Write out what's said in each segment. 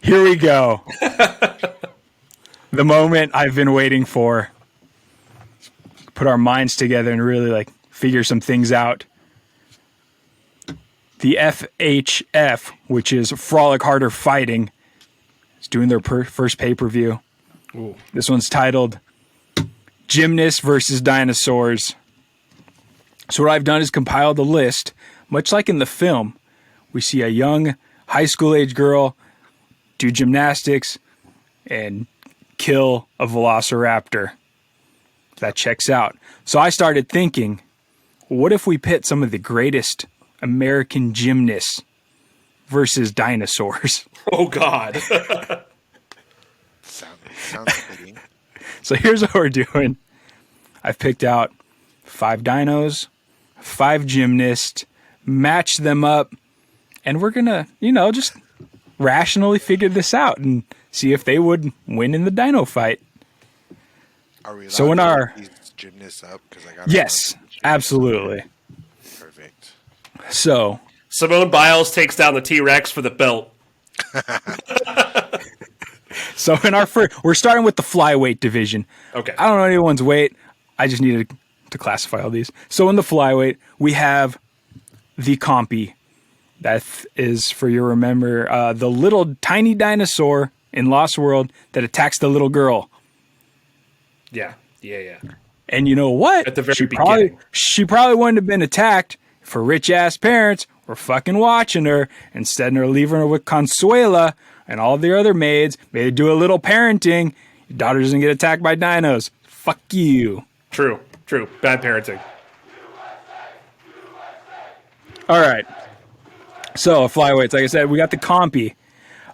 Here we go. The moment I've been waiting for. Put our minds together and really figure some things out. The FHF, which is Frolic Harder Fighting, is doing their first pay-per-view. Ooh. This one's titled Gymnasts versus Dinosaurs. So what I've done is compiled a list, much like in the film. We see a young high school age girl do gymnastics and kill a velociraptor. That checks out. So I started thinking, what if we pit some of the greatest American gymnasts versus dinosaurs? Oh, God. Sounds fitting. So here's what we're doing. I've picked out 5 dinos, 5 gymnasts, matched them up, and we're going to, just rationally figure this out and see if they would win in the dino fight. Are we allowed So in to our look these gymnasts up? Yes, absolutely. Perfect. So Simone Biles takes down the T-Rex for the belt. So in our first, we're starting with the flyweight division. Okay. I don't know anyone's weight. I just needed to classify all these. So in the flyweight, we have the compy. That is, for you remember, the little tiny dinosaur in Lost World that attacks the little girl. Yeah. And you know what? At the very beginning. She probably wouldn't have been attacked if her rich-ass parents were fucking watching her instead of leaving her with Consuela and all the other maids. Maybe do a little parenting. Your daughter doesn't get attacked by dinos. Fuck you. True. Bad parenting. All right. So, flyweights, like I said, we got the compy.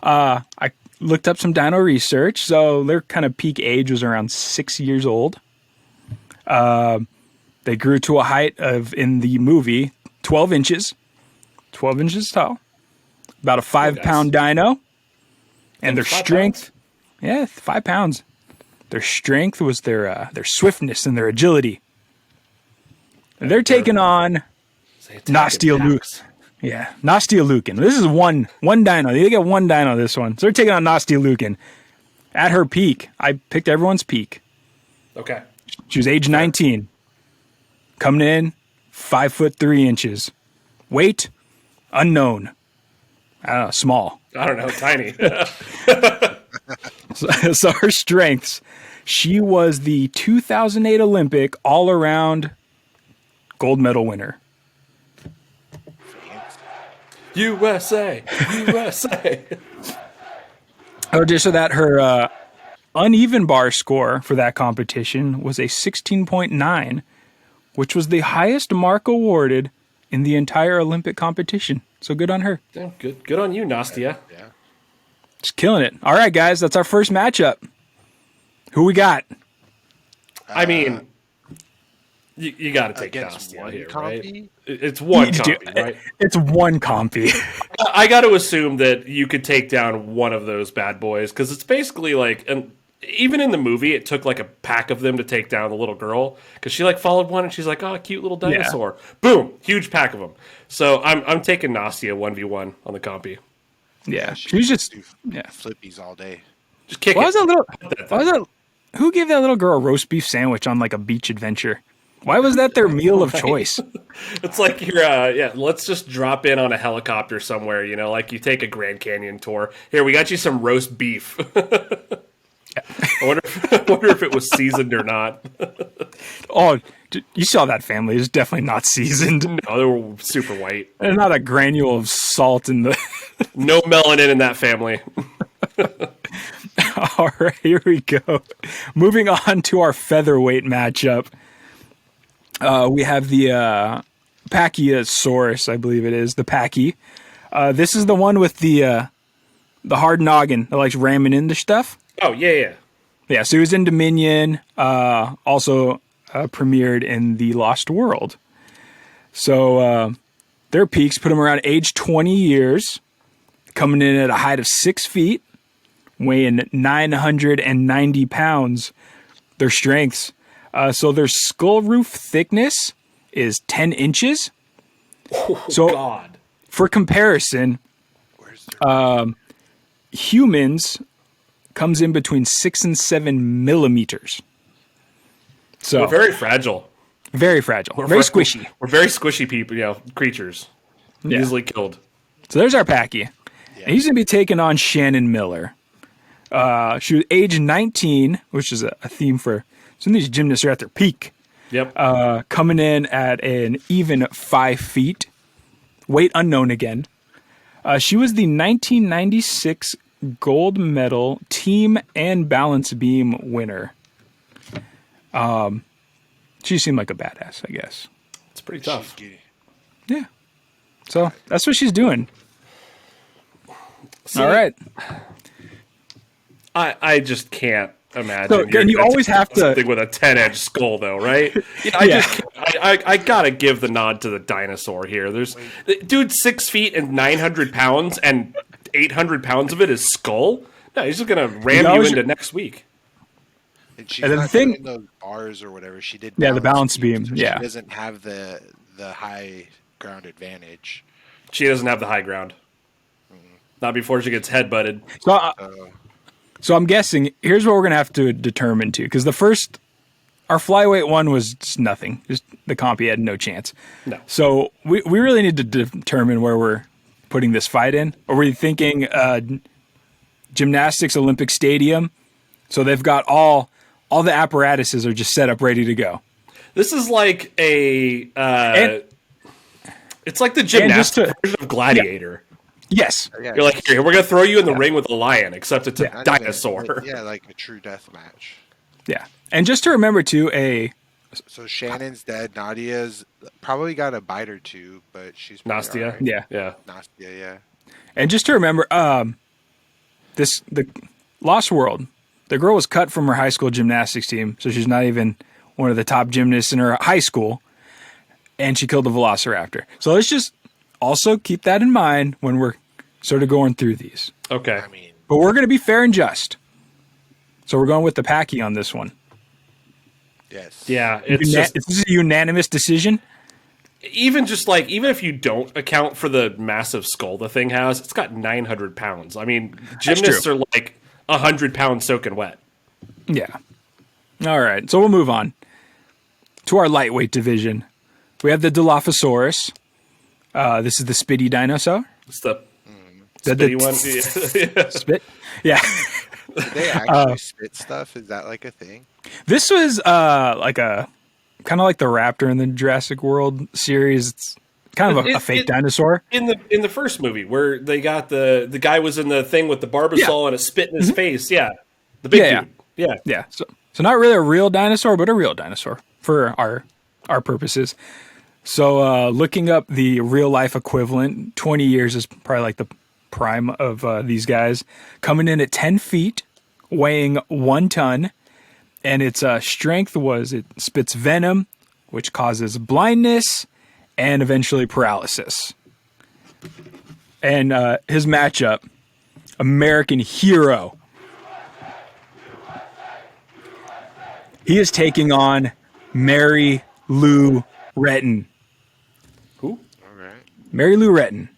I looked up some dino research. So, their kind of peak age was around 6 years old. They grew to a height of, in the movie, 12 inches. 12 inches tall. About a 5-pound dino. And their strength, 5 pounds. Their strength was their swiftness and their agility. And they're taking on Nastia Luke. Yeah, Nastia Lukin. This is one dino. They get one dino this one. So they're taking on Nastia Lukin. At her peak, I picked everyone's peak. Okay. She was age 19. Coming in, 5'3". Weight, unknown. I don't know, small. I don't know, tiny. So her strengths, she was the 2008 Olympic all-around gold medal winner. USA. Or just so that her uneven bar score for that competition was a 16.9, which was the highest mark awarded in the entire Olympic competition. So good on her. Yeah, good on you, Nastia. Yeah. Just killing it. All right, guys, that's our first matchup. Who we got? I mean, you got to take against Nastia one here, compy? right? It's one compy, right? It's one compy. I got to assume that you could take down one of those bad boys because it's basically like, and even in the movie, it took like a pack of them to take down the little girl because she followed one and she's like, "Oh, cute little dinosaur!" Yeah. Boom, huge pack of them. So I'm taking Nastia 1v1 on the compy. Yeah, she's just flippies all day. Just kick it. Who gave that little girl a roast beef sandwich on a beach adventure? Why was that their meal of choice? It's like you're, let's just drop in on a helicopter somewhere, like you take a Grand Canyon tour. Here, we got you some roast beef. I wonder if it was seasoned or not. Oh, you saw that family. It's definitely not seasoned. No, they were super white. There's not a granule of salt in the... No melanin in that family. All right, here we go. Moving on to our featherweight matchup. We have the Pachyosaurus, I believe it is, the Pachy. This is the one with the hard noggin that likes ramming into stuff. Oh, yeah. Yeah, so he was in Dominion, also premiered in The Lost World. So their peaks put him around age 20 years, coming in at a height of 6 feet, weighing 990 pounds. Their strengths. So their skull roof thickness is 10 inches. Oh, so God. For comparison, humans comes in between 6 and 7 millimeters. So We're very fragile. very fragile, very squishy. We're very squishy people, creatures. Yeah. Easily killed. So there's our Packy. And he's going to be taking on Shannon Miller. She was age 19, which is a theme for some of these gymnasts are at their peak. Yep. Coming in at an even 5 feet. Weight unknown again. She was the 1996 gold medal team and balance beam winner. She seemed like a badass, I guess. It's pretty tough. Yeah. So that's what she's doing. See, All right. I just can't imagine. So, and you always have to something with a 10-edged skull, though, right? I gotta give the nod to the dinosaur here. There's dude 6 feet and 900 pounds, and 800 pounds of it is skull. No, he's just gonna ram you into next week. And she's And the not thing- doing those bars or whatever. She did. Yeah, the balance beam, so yeah. She doesn't have the high ground advantage. She doesn't have the high ground. Not before she gets headbutted. So I'm guessing here's what we're gonna have to determine too, because our flyweight one was just nothing. Just the compy had no chance. No. So we really need to determine where we're putting this fight in. Are we thinking gymnastics Olympic Stadium? So they've got all the apparatuses are just set up ready to go. This is like a. It's like the just gymnastics version of Gladiator. Yes. Yeah, You're like, here, we're gonna throw you in the ring with a lion, except it's a not even- dinosaur. yeah, like a true death match. Yeah. And just to remember too, So Shannon's dead. Nadia's probably got a bite or two, but she's pretty Nastia. alright. Yeah. Nastia, yeah. and just to remember, the Lost World, the girl was cut from her high school gymnastics team, so she's not even one of the top gymnasts in her high school, and she killed a velociraptor. So let's just also keep that in mind when we're sort of going through these. Okay. I mean, But we're going to be fair and just. So we're going with the Packy on this one. yes. Yeah. It's just This is a unanimous decision. even if you don't account for the massive skull the thing has, it's got 900 pounds. I mean, gymnasts are like 100 pounds soaking wet. Yeah. All right. So we'll move on to our lightweight division. We have the Dilophosaurus. This is the spitty dinosaur. It's the The spitty one. Yeah. Spit. Yeah. Did they actually spit stuff? Is that like a thing? This was like a kind of like the raptor in the Jurassic World series. It's kind of a fake dinosaur. In the first movie where they got the guy was in the thing with the barbasol and a spit in his face. Yeah. The big dude. Yeah. Yeah. So not really a real dinosaur, but a real dinosaur for our purposes. So looking up the real life equivalent, 20 years is probably like the prime of these guys. Coming in at 10 feet, weighing 1 ton, and its strength was it spits venom, which causes blindness and eventually paralysis. And his matchup, American hero. He is taking on Mary Lou Retton. Who? All right. Mary Lou Retton.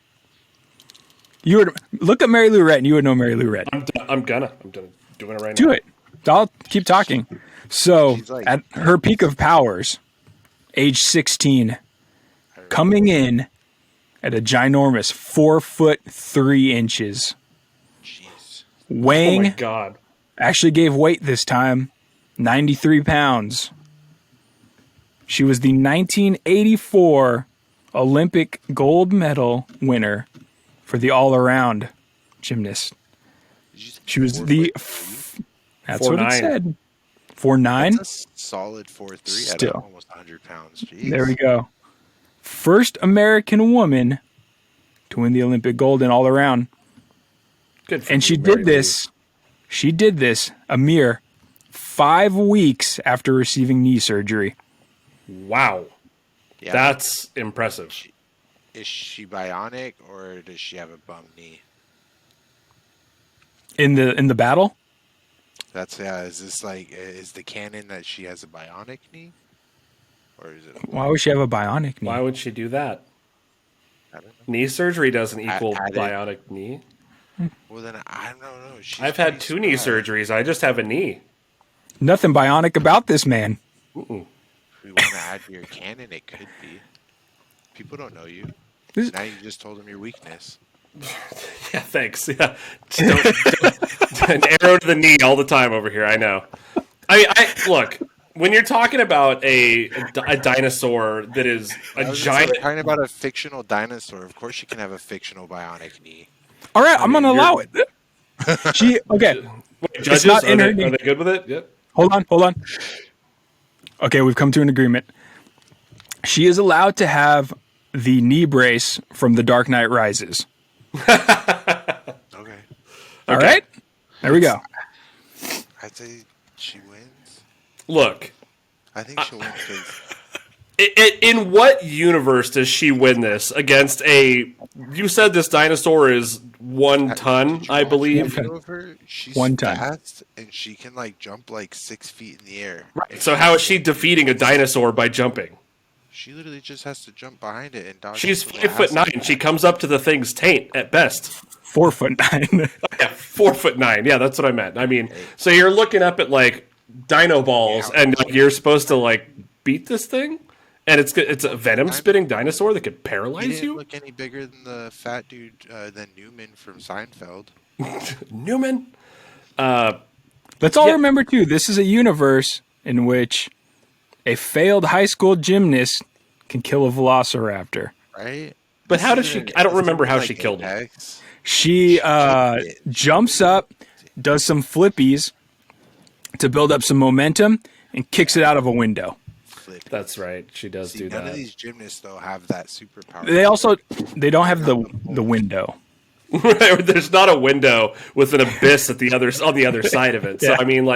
You would look at Mary Lou Retton. You would know Mary Lou Retton. I'm doing it right now. Do it. I'll keep talking. So, She's like- at her peak of powers, age 16, coming in at a ginormous 4'3". Jeez. Oh Weighing, my god. actually gave weight this time, 93 pounds. She was the 1984 Olympic gold medal winner for the all-around gymnast. Did you say She was 4'3"? That's what it 4'9". said. 4'9". That's a solid 4'3" Still. at almost 100 pounds. Jeez. There we go. First American woman to win the Olympic gold in all around. Good for And you, she Mary did Lou. this. She did this a mere 5 weeks after receiving knee surgery. Wow. Yeah. That's impressive. Is she bionic or does she have a bum knee? In the battle? That's Is this like is the canon that she has a bionic knee, or is it? Why would she have a bionic knee? Why would she do that? I don't know. Knee surgery doesn't equal Added- bionic knee. Well, then I don't know. I've had 2 knee surgeries. I just have a knee. Nothing bionic about this man. If we want to add to your canon, it could be. People don't know you. Now you just told them your weakness. Yeah, thanks. Yeah, an arrow to the knee all the time over here. I know. I look, when you're talking about a dinosaur that is a giant. Talking about a fictional dinosaur. Of course, you can have a fictional bionic knee. All right, I'm gonna allow it. Okay. Wait, judges, not are they good with it? Yep. Hold on. Okay, we've come to an agreement. She is allowed to have the knee brace from The Dark Knight Rises. Okay. All right? There we go. I'd say she wins. Look. I think she'll win because... In what universe does she win this against a... You said this dinosaur is 1 ton, I believe. She's 1 ton. fast, and she can jump 6 feet in the air. Right. So how is she defeating a dinosaur by jumping? She literally just has to jump behind it and dodge. She's 5'9". She comes up to the thing's taint at best. 4'9". Yeah, 4'9". Yeah, that's what I meant. I mean, so you're looking up at dino balls, and you're supposed to beat this thing, and it's a venom spitting dinosaur that could paralyze He didn't you. look any bigger than the fat dude than Newman from Seinfeld. Newman. Let's all remember too. This is a universe in which a failed high school gymnast can kill a velociraptor. Right? But how does she? I don't remember how she killed him. She jumps up, does some flippies to build up some momentum, and kicks it out of a window. That's right. She does do that. None of these gymnasts though have that superpower. They don't have the window. There's not a window with an abyss on the other side of it. So Yeah. I mean,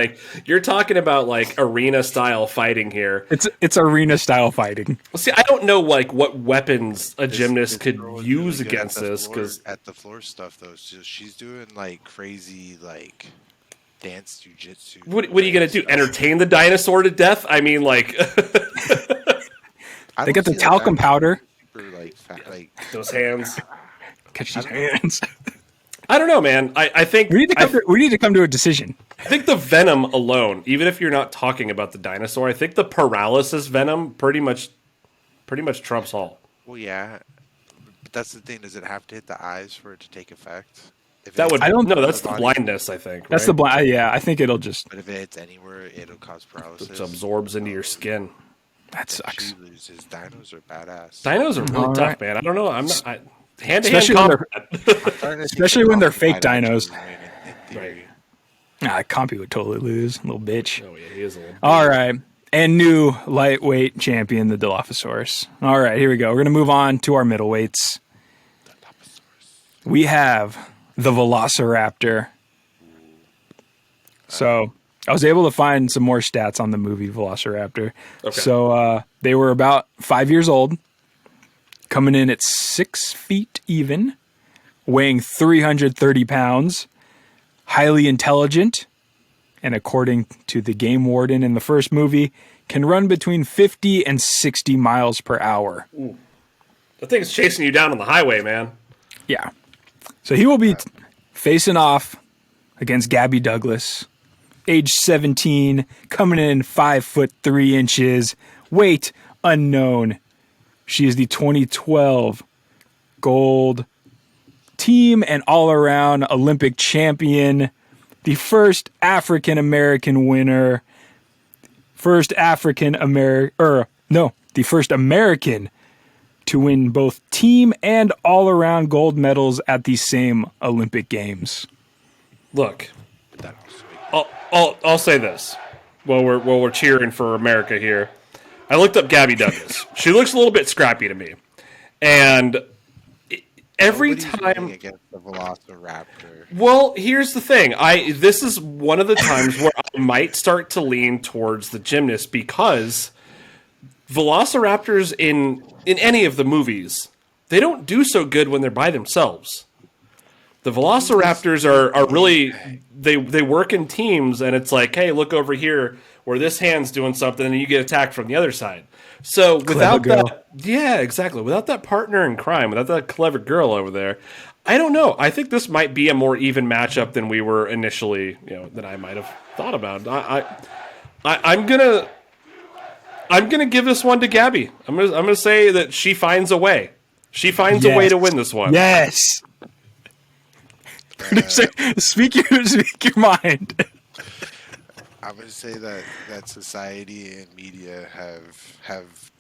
you're talking about arena style fighting here. It's arena style fighting. Well, see, I don't know what weapons a gymnast could use against this because at the floor stuff though, she's doing crazy dance jujitsu. What are you gonna do? Entertain the dinosaur to death? I mean, They get the talcum powder. Super, fat, those hands. Catch these hands. I don't know, man. I think We need to come to a decision. I think the venom alone, even if you're not talking about the dinosaur, I think the paralysis venom pretty much trumps all. Well, yeah, but that's the thing. Does it have to hit the eyes for it to take effect? That's the body, blindness, I think. That's right? the blind. Yeah, I think it'll just. But if it hits anywhere, it'll cause paralysis. It absorbs into your skin. That sucks. She loses. Dinos are badass. Dinos are really All tough, right. man. I don't know. I'm not hand-to-hand Especially when combat. Especially when they're fake dinos. Right. Compy would totally lose, little bitch. Oh yeah, he is a little. All right. And new lightweight champion, the Dilophosaurus. All right, here we go. We're going to move on to our middleweights. We have the Velociraptor. So I was able to find some more stats on the movie Velociraptor. Okay. So they were about 5 years old, coming in at 6 feet even, weighing 330 pounds, highly intelligent, and according to the game warden in the first movie, can run between 50 and 60 miles per hour. The thing's chasing you down on the highway, man. Yeah. So he will be facing off against Gabby Douglas, age 17, coming in 5'3", weight unknown. She is the 2012 gold team and all-around Olympic champion, the first African-American winner, the first American to win both team and all-around gold medals at the same Olympic Games. Look, I'll say this while we're cheering for America here. I looked up Gabby Douglas. She looks a little bit scrappy to me, and every time against the Velociraptor. Well, here's the thing. This is one of the times where I might start to lean towards the gymnast because Velociraptors in any of the movies, they don't do so good when they're by themselves. The Velociraptors are really they work in teams, and it's like, hey, look over here where this hand's doing something, and you get attacked from the other side. So without Yeah, exactly. Without that partner in crime, without that clever girl over there, I don't know. I think this might be a more even matchup than we were initially, than I might have thought about. I'm gonna give this one to Gabby. I'm gonna say that she finds a way. She finds a way to win this one. Yes. Speak your mind. I'm gonna say that society and media have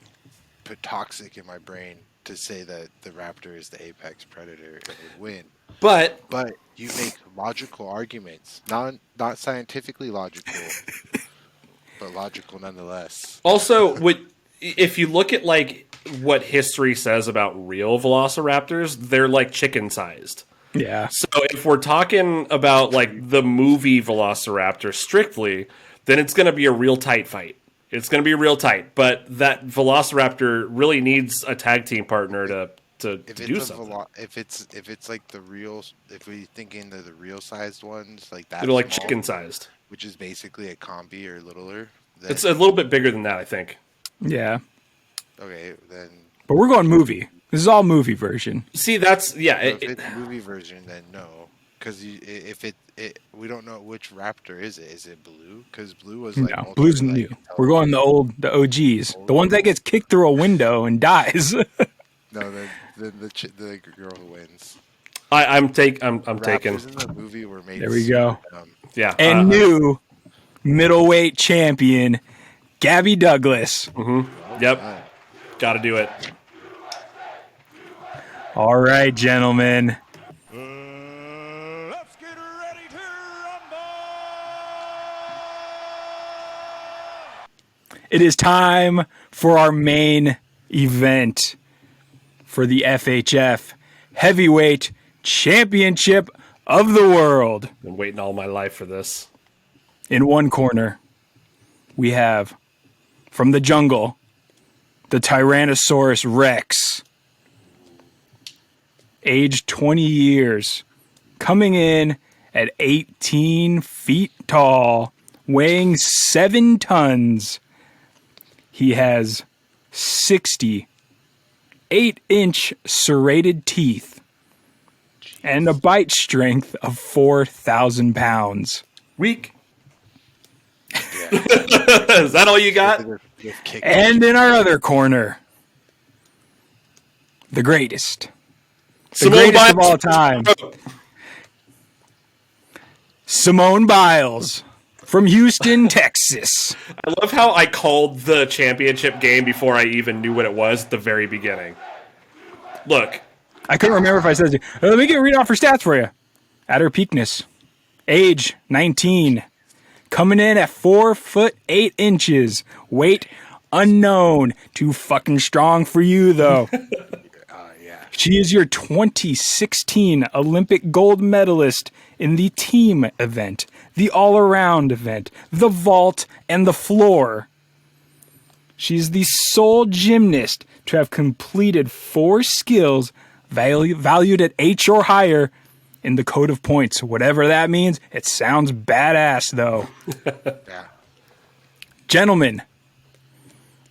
put toxic in my brain to say that the raptor is the apex predator and would win. But You make logical arguments, not scientifically logical, but logical nonetheless. also, if you look at like what history says about real velociraptors, they're like chicken sized. Yeah. So if we're talking about like the movie Velociraptor strictly, then it's going to be a real tight fight. It's going to be real tight. But that Velociraptor really needs a tag team partner to do something. If it's like the real, if we thinking the real sized ones like that, They're like chicken sized, which is basically a combi or littler. It's a little bit bigger than that, I think. Yeah. Okay, then. But we're going movie. This is all movie version. See, that's If it's movie version, then no, because if we don't know which raptor is it. Is it blue? Because blue was like no, blue's new. We're going the OGs, the ones that gets kicked through a window and dies. No, the girl who wins. I'm taking. Raptors in the movie were made. There we go. Yeah, and new middleweight champion, Gabby Douglas. Mm-hmm. Yep, got to do it. All right, gentlemen. Let's get ready to rumble! It is time for our main event for the FHF Heavyweight Championship of the World. Been waiting all my life for this. In one corner, we have, from the jungle, the Tyrannosaurus Rex. Age 20 years, coming in at 18 feet tall, weighing 7 tons. He has 60 8-inch serrated teeth and a bite strength of 4,000 pounds. Weak. Is that all you got? And in our other corner, the greatest. The greatest of all time. Simone Biles from Houston, Texas. I love how I called the championship game before I even knew what it was at the very beginning. Look. I couldn't remember if I said, let me read off her stats for you. At her peakness. Age 19. Coming in at 4 foot 8 inches. Weight unknown. Too fucking strong for you, though. She is your 2016 Olympic gold medalist in the team event, the all-around event, the vault, and the floor. She's the sole gymnast to have completed 4 skills valued at H or higher in the code of points. Whatever that means, it sounds badass, though. Yeah. Gentlemen,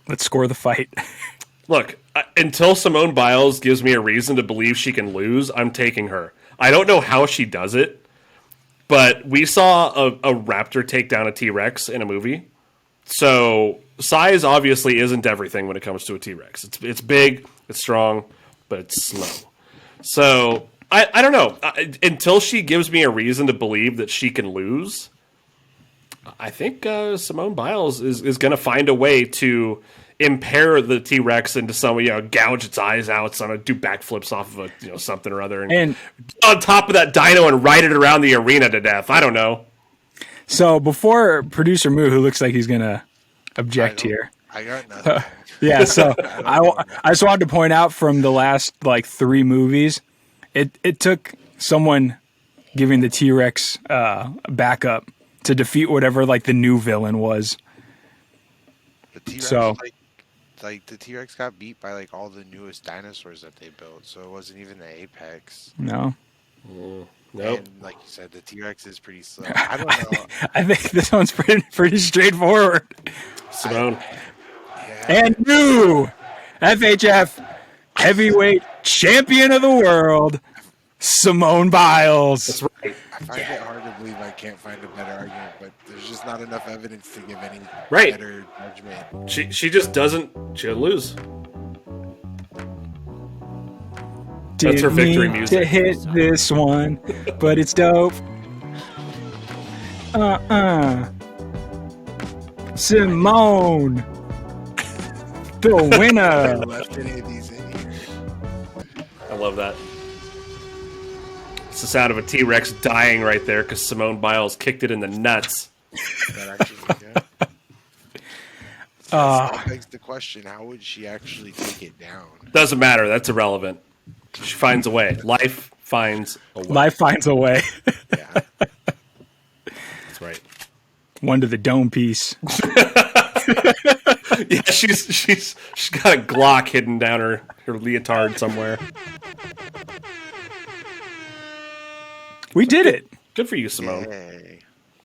let's score the fight. Look, until Simone Biles gives me a reason to believe she can lose, I'm taking her. I don't know how she does it, but we saw a raptor take down a T-Rex in a movie. So size obviously isn't everything when it comes to a T-Rex. It's big, it's strong, but it's slow. So I don't know. Until she gives me a reason to believe that she can lose, I think Simone Biles is going to find a way to impair the T-Rex into some, gouge its eyes out, do backflips off of something or other, and on top of that dino and ride it around the arena to death. I don't know. So before producer Moo, who looks like he's gonna object here, I got nothing. yeah. So I just wanted to point out from the last 3 movies, it took someone giving the T-Rex backup to defeat whatever the new villain was. The T-Rex, so. The T-Rex got beat by all the newest dinosaurs that they built, so it wasn't even the apex. No. Nope. And like you said, the T-Rex is pretty slow. I don't know. I think this one's pretty straightforward. Simone. And new FHF heavyweight champion of the world, Simone Biles. That's right. I find it hard to believe I can't find a better argument, but there's just not enough evidence to give any Right. better judgment. She just doesn't. She'll lose. Didn't her victory mean music. to hit this one, but it's dope. Simone, the I winner. left any of these in here. I love that. It's the sound of a T-Rex dying right there because Simone Biles kicked it in the nuts. That actually, yeah. That begs the question: how would she actually take it down? Doesn't matter. That's irrelevant. She finds a way. Life finds a way. Life finds a way. Yeah. That's right. One to the dome piece. Yeah, she's got a Glock hidden down her leotard somewhere. We did it. Good for you, Simone. Yay.